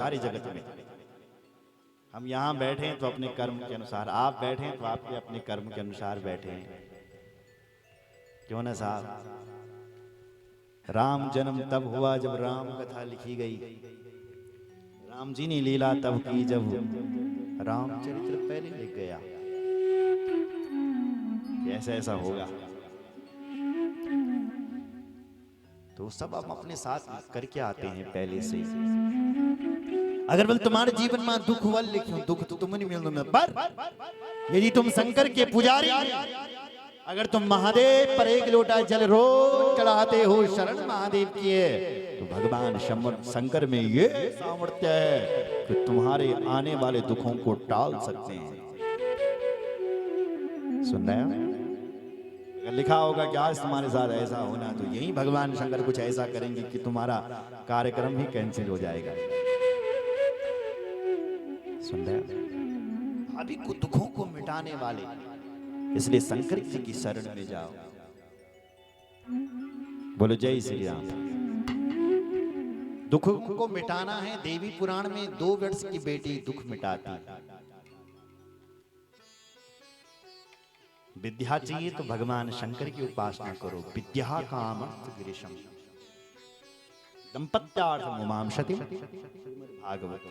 सारी जगत में। हम यहाँ बैठे हैं तो अपने कर्म के अनुसार, आप बैठे हैं तो आपके अपने कर्म के अनुसार बैठे हैं, क्यों ना साहब। राम जन्म तब हुआ जब राम कथा लिखी गई, राम जी ने लीला तब की जब रामचरित्र पहले लिख गया। ऐसा ऐसा होगा तो सब हम अपने साथ करके आते हैं पहले से। अगर बोल तुम्हारे जीवन में दुख वल लिखो, दुख तो तुम नहीं मिल, पर यदि तुम शंकर के पुजारी, अगर तुम महादेव पर एक लोटा जल रोज चढ़ाते हो, शरण महादेव की है, तो भगवान शंकर में ये सामर्थ्य है कि तुम्हारे आने वाले दुखों को टाल सकते हैं। सुन रहे हो? अगर लिखा होगा कि आज तुम्हारे साथ ऐसा होना, तो यही भगवान शंकर कुछ ऐसा करेंगे कि तुम्हारा कार्यक्रम ही कैंसिल हो जाएगा। सुन रहे हो? अभी दुखों को मिटाने वाले, इसलिए शंकर जी की शरण में जाओ। बोलो जय श्री राम। दुख को मिटाना है। देवी पुराण में 2 वर्ष की बेटी दुख मिटाती। विद्या चाहिए तो भगवान शंकर की उपासना करो। विद्या कामस्तु गिरीशम दंपत्यार्थम उमांशति भागवत।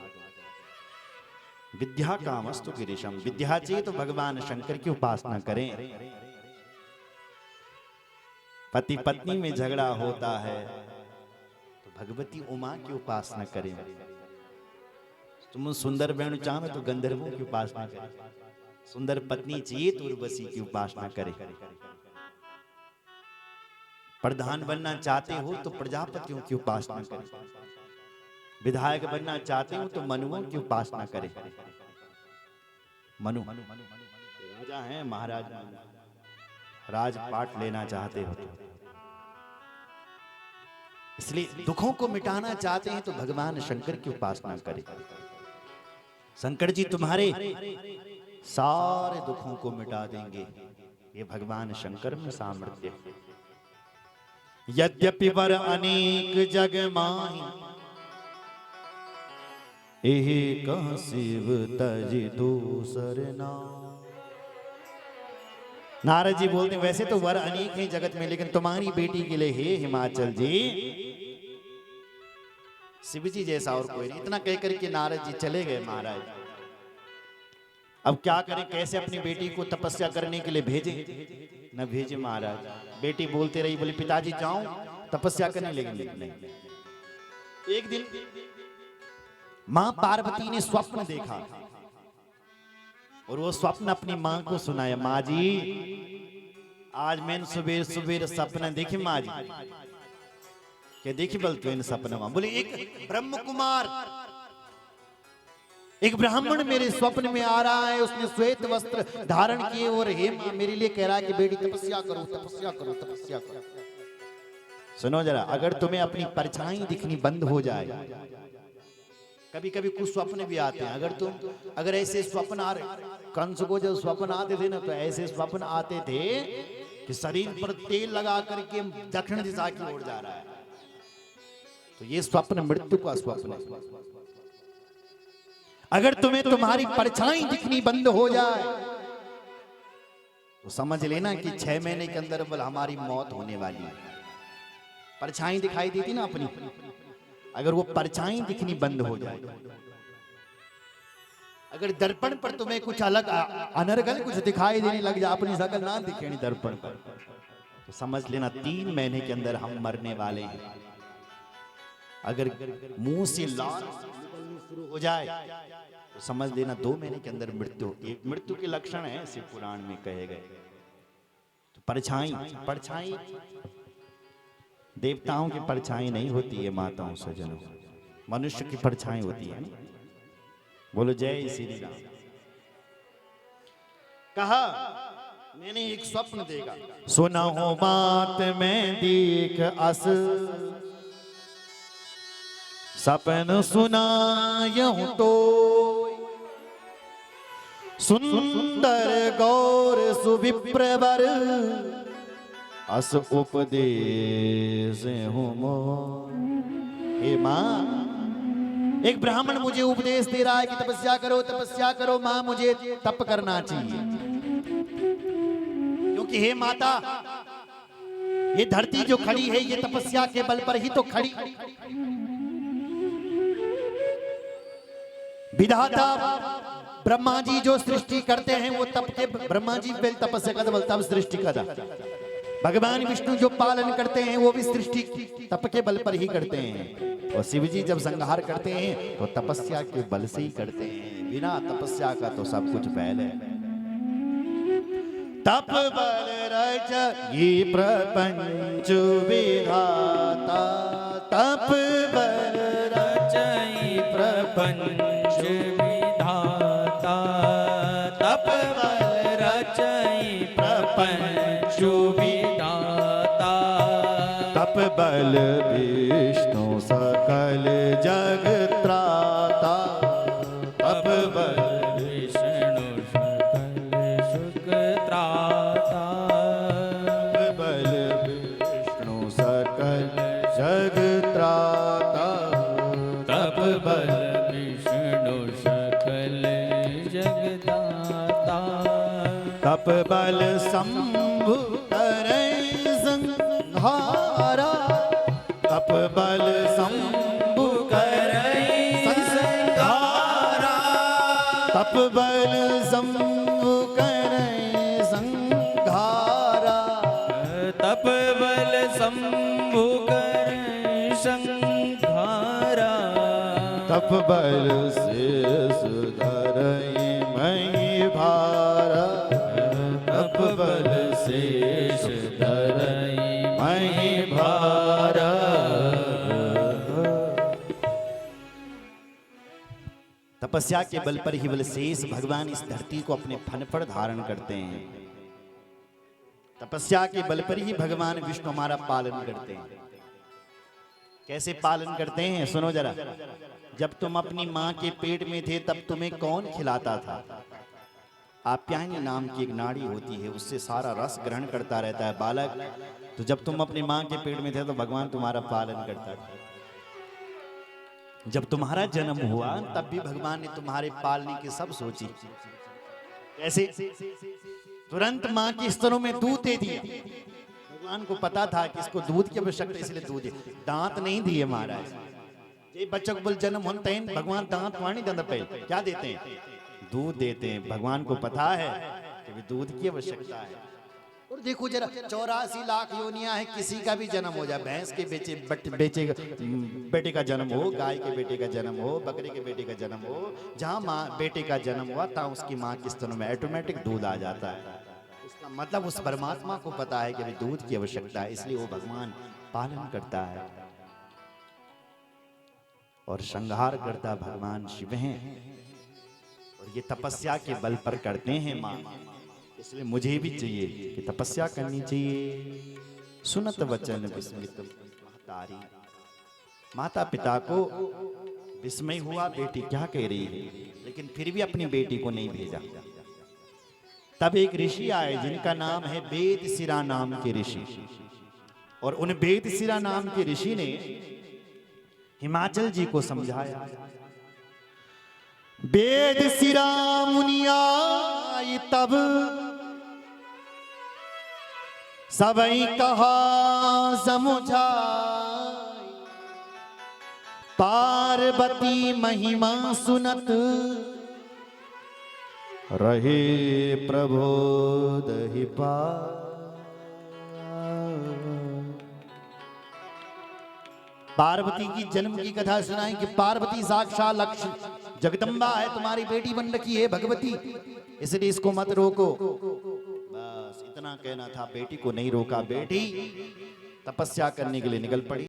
विद्या कामस्तु गिरीशम, विद्या चाहिए तो भगवान शंकर की उपासना करें। पति पत्नी में झगड़ा होता है तो भगवती उमा की उपासना करें। तुम सुंदर बहन चाहो तो गंधर्वों की उपासना करें। सुंदर पत्नी चाहिए तो उर्वशी की उपासना करें। प्रधान बनना चाहते हो तो प्रजापतियों की उपासना करें। विधायक बनना चाहते हो तो मनुओं की उपासना करें। मनु राजा हैं, महाराज राजपाट लेना चाहते हो तो। इसलिए दुखों को मिटाना चाहते हैं तो भगवान शंकर की उपासना करें। शंकर जी तुम्हारे सारे दुखों को मिटा देंगे। ये भगवान शंकर में सामर्थ्य। यद्यपि वर अनेक जग माही, एक शिव तज दूसर नाम। नारद जी बोलते वैसे तो वर अनेक हैं जगत में, लेकिन तुम्हारी बेटी के लिए हे हिमाचल जी शिव जी जैसा और कोई नहीं। इतना कहकर के नारद जी चले गए महाराज। अब क्या करें, कैसे अपनी बेटी को तपस्या करने के लिए भेजे? न भेजे महाराज। बेटी बोलते रही, बोली पिताजी जाऊं तपस्या करने, लेकिन नहीं। एक दिन मां पार्वती ने स्वप्न देखा और वो स्वप्न अपनी मां को सुनाया। मां जी आज मैंने सुबह सुबह सपना देखे। मां जी क्या देखी? बोल तो इन सपना मां बोले एक ब्रह्म कुमार, एक ब्राह्मण मेरे स्वप्न में आ रहा है। उसने श्वेत वस्त्र धारण किए और हे मां मेरे लिए कह रहा है कि बेटी तपस्या करो, तपस्या करो, तपस्या करो। सुनो जरा, अगर तुम्हें अपनी परछाई दिखनी बंद हो जाए, कभी कभी कुछ स्वप्न भी आते हैं। अगर ऐसे स्वप्न आ रहे, कंस को जब स्वप्न आते थे ना, तो ऐसे स्वप्न आते थे कि शरीर पर तेल लगा करके दक्षिण दिशा की ओर जा रहा है, तो ये स्वप्न मृत्यु का स्वप्न है। अगर तुम्हें तुम्हारी परछाई दिखनी बंद हो जाए तो समझ लेना कि 6 महीने के अंदर बोल हमारी मौत होने वाली है। परछाई दिखाई देती ना अपनी, अगर वो परछाई दिखनी बंद हो जाए, अगर दर्पण पर तुम्हें कुछ अलग अनर्गल कुछ दिखाई देने लग जाए, अपनी शकल ना दिखेनी दर्पण पर, तो समझ लेना 3 महीने के अंदर हम मरने वाले हैं। अगर मुंह से लाल शुरू हो जाए तो समझ लेना 2 महीने के अंदर मृत्यु के लक्षण है, शिव पुराण में कहे गए। तो परछाई देवताओं की परछाई नहीं होती है, माताओं सज्जनों, मनुष्य की परछाई होती है। बोलो जय श्री राम। कहा मैंने एक स्वप्न देखा, सुना हो बात मैं देख अस, सपन सुनायहूं तो सुंदर गौर सुविप्रवर, अस उपदेश हूं मोर। हे मां एक ब्राह्मण मुझे उपदेश दे रहा है कि तपस्या करो तपस्या करो। मां मुझे तप करना चाहिए, क्योंकि हे माता, ये धरती जो खड़ी है ये तपस्या के बल पर ही तो खड़ी। विधाता ब्रह्मा जी जो सृष्टि करते हैं वो तप के, ब्रह्मा जी पहले तपस्या का बल तब सृष्टि का। भगवान विष्णु जो पालन करते हैं वो भी सृष्टि तप के बल पर ही करते हैं, और शिव जी जब संहार करते हैं तो तपस्या के बल से ही करते हैं। बिना तपस्या का तो सब कुछ फैल है। तप बल रचयि प्रपंच विधाता, तप बल रचयि प्रपंच विधाता, तप बल रचयि प्रपंच विधाता, तप बल विष्णु सकल जग त्राता, तप बल विष्णु सकल सुख त्राता, तप बल विष्णु सकल जग त्राता, तप बल विष्णु सकल जगदाता, तप बल शंभु करे संहारा, तप बल शंभु करे संहारा, तप बल शंभु करे संहारा, तप बल शंभु करे संहारा, तप बल शेष धरई मई भारा, तप बल शेष धरई मई भारा। तपस्या के बल पर ही बलशेष भगवान इस धरती को अपने फन पर धारण करते हैं। तपस्या के बल पर ही भगवान विष्णु हमारा पालन करते हैं। कैसे पालन करते हैं सुनो जरा। जब तुम अपनी मां के पेट में थे तब तुम्हें कौन खिलाता था? आप्यायनी नाम की एक नाड़ी होती है, उससे सारा रस ग्रहण करता रहता है बालक। तो जब तुम अपनी मां के पेट में थे तो भगवान तुम्हारा पालन करता था। जब तुम्हारा जन्म हुआ तब भी भगवान ने तुम्हारे पालने की सब सोची। ऐसे तुरंत मां के स्तनों में दूध दे दिया। भगवान को पता था कि इसको दूध की आवश्यकता, इसलिए दूध दे। दांत नहीं दिए महाराज। ये बच्चों को बोल जन्म होता है भगवान दांत वाणी दंद पे क्या देते हैं? दूध देते हैं। भगवान को पता है कि दूध की आवश्यकता है। और देखो जरा 84 लाख योनियां है, किसी का भी जन्म हो जाए, भैंस के बेटे का जन्म हो, गाय के बेटे का जन्म हो, बकरे के बेटे का जन्म हो, जहां माँ बेटे का जन्म हुआ तहाँ उसकी माँ के स्तनों में ऑटोमेटिक दूध आ जाता है। इसका मतलब उस परमात्मा को पता है कि अभी दूध की आवश्यकता है, इसलिए वो भगवान पालन करता है और संहार करता भगवान शिव हैं। और ये तपस्या के बल पर करते हैं माँ, इसलिए मुझे भी चाहिए कि तपस्या करनी चाहिए। सुनत वचन विस्मित महतारी। माता पिता को विस्मय हुआ बेटी क्या कह रही है, लेकिन फिर भी अपनी बेटी को नहीं भेजा। तब एक ऋषि आए जिनका नाम है वेदशिरा नाम के ऋषि। और उन वेदशिरा नाम के ऋषि ने हिमाचल जी को समझाया। वेदशिरा मुनिया तब सबई कहा समझाई, पार्वती महिमा सुनत रहे प्रबोध ही पार। पार्वती की जन्म की कथा सुनाई कि पार्वती साक्षात लक्ष्मी जगदम्बा है, तुम्हारी बेटी बन रखी है भगवती, इसलिए इसको मत रोको। बस इतना कहना था, बेटी को नहीं रोका। बेटी तपस्या करने के लिए निकल पड़ी।